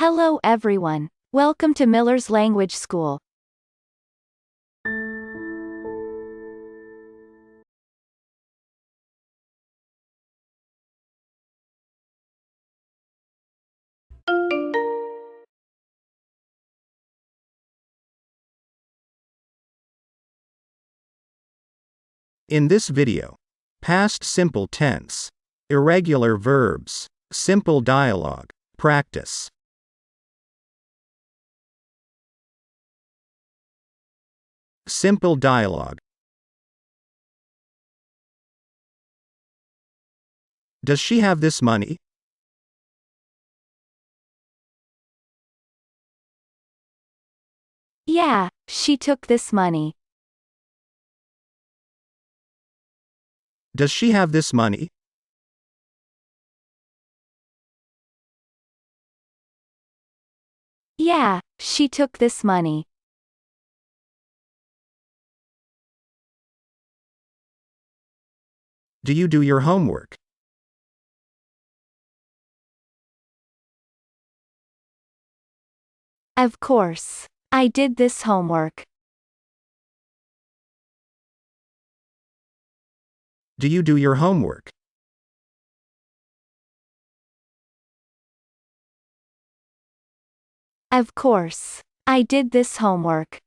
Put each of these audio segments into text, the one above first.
Hello everyone. Welcome to Miller's Language School. In this video, past simple tense, irregular verbs, simple dialogue, practice. Simple dialogue. Does she have this money? Yeah, she took this money. Does she have this money? Yeah, she took this money. Do you do your homework? Of course. I did this homework. Do you do your homework? Of course. I did this homework.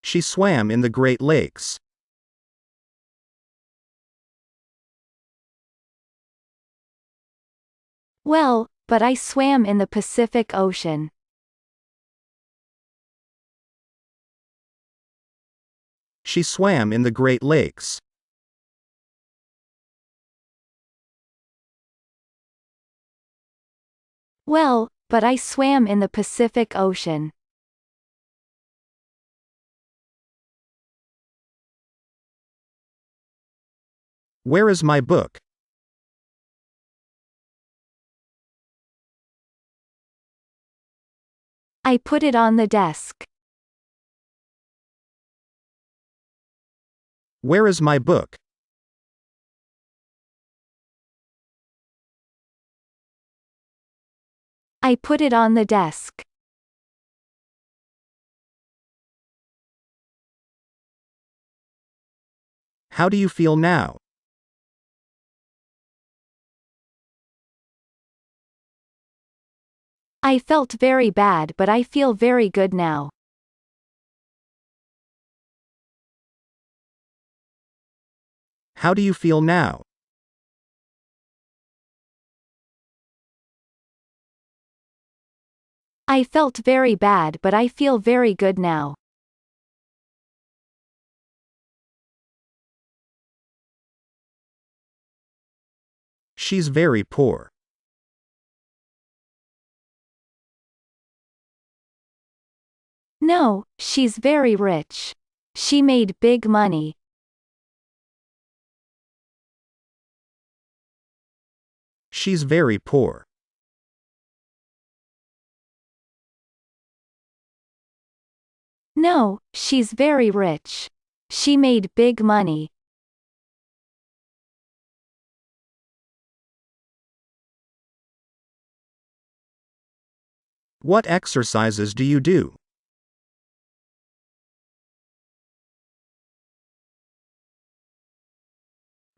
She swam in the Great Lakes. Well, but I swam in the Pacific Ocean. She swam in the Great Lakes. Well, but I swam in the Pacific Ocean. Where is my book? I put it on the desk. Where is my book? I put it on the desk. How do you feel now? I felt very bad, but I feel very good now. How do you feel now? I felt very bad, but I feel very good now. She's very poor. No, she's very rich. She made big money. She's very poor. No, she's very rich. She made big money. What exercises do you do?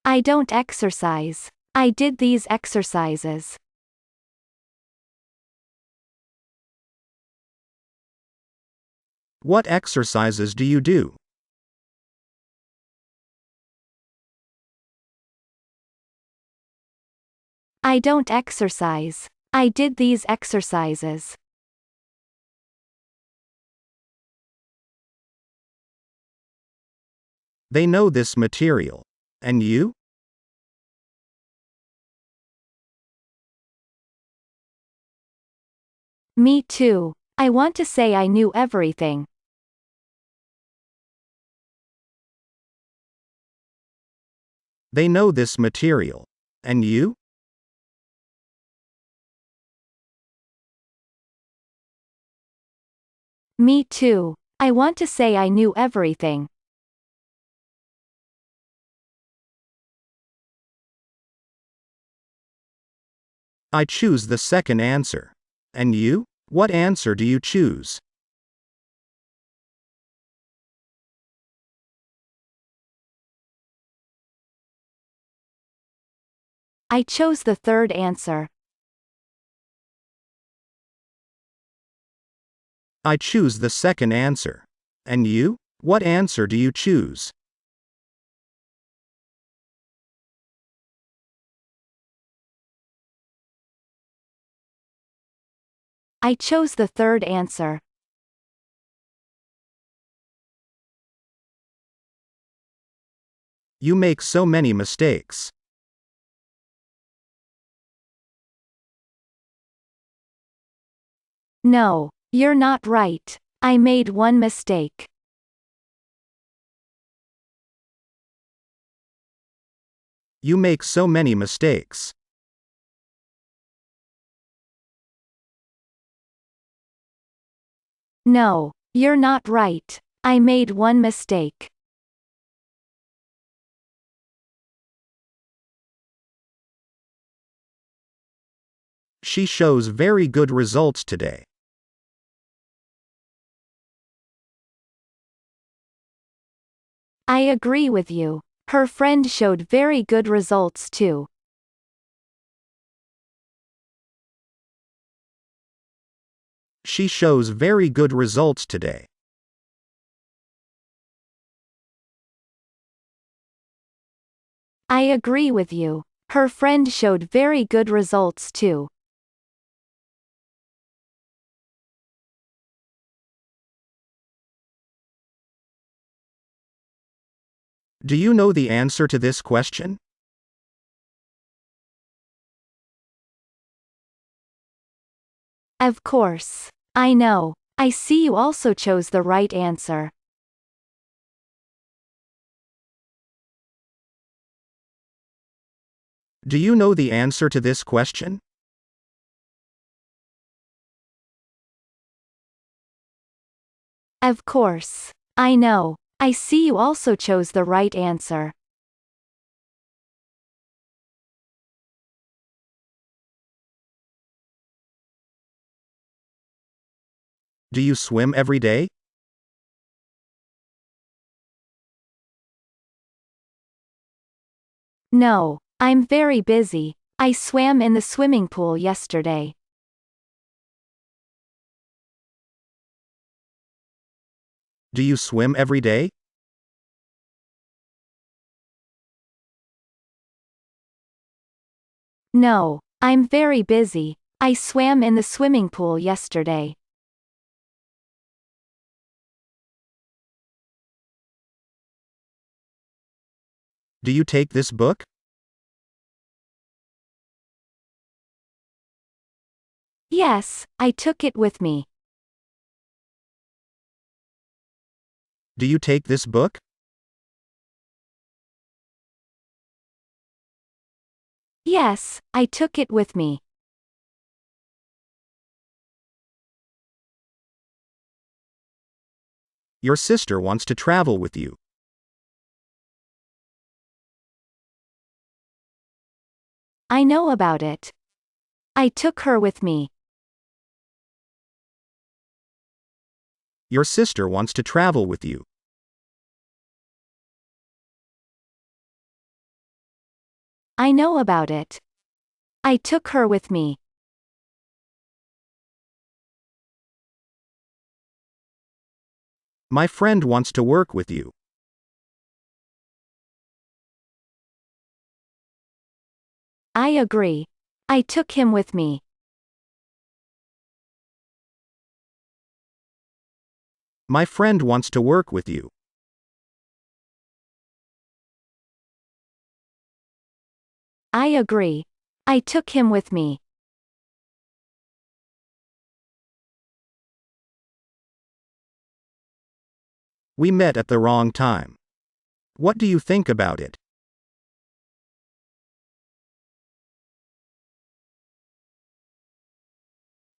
I don't exercise. I did these exercises. What exercises do you do? I don't exercise. I did these exercises. They know this material. And you? Me too. I want to say I knew everything. They know this material. And you? Me too. I want to say I knew everything. I choose the second answer. And you? What answer do you choose? I chose the third answer. I choose the second answer. And you? What answer do you choose? I chose the third answer. You make so many mistakes. No, you're not right. I made one mistake. You make so many mistakes. No, you're not right. I made one mistake. She shows very good results today. I agree with you. Her friend showed very good results too. She shows very good results today. I agree with you. Her friend showed very good results too. Do you know the answer to this question? Of course. I know. I see you also chose the right answer. Do you know the answer to this question? Of course. I know. I see you also chose the right answer. Do you swim every day? No, I'm very busy. I swam in the swimming pool yesterday. Do you swim every day? No, I'm very busy. I swam in the swimming pool yesterday. Do you take this book? Yes, I took it with me. Do you take this book? Yes, I took it with me. Your sister wants to travel with you. I know about it. I took her with me. Your sister wants to travel with you. I know about it. I took her with me. My friend wants to work with you. I agree. I took him with me. My friend wants to work with you. I agree. I took him with me. We met at the wrong time. What do you think about it?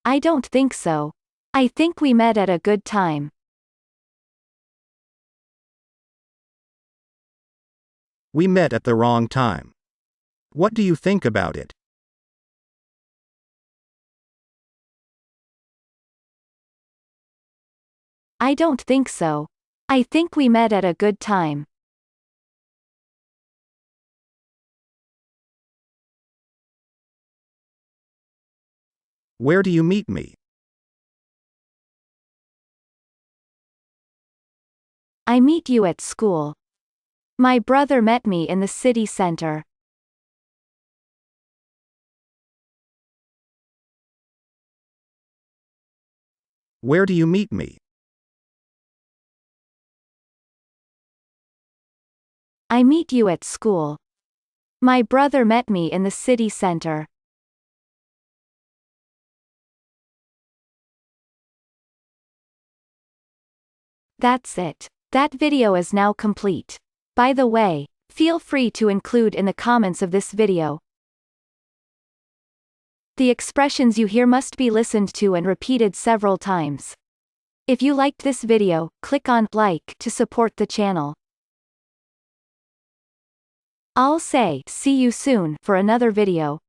I don't think so. I think we met at a good time. We met at the wrong time. What do you think about it? I don't think so. I think we met at a good time. Where do you meet me? I meet you at school. My brother met me in the city center. Where do you meet me? I meet you at school. My brother met me in the city center. That's it. That video is now complete. By the way, feel free to include in the comments of this video. The expressions you hear must be listened to and repeated several times. If you liked this video, click on like to support the channel. I'll say see you soon for another video.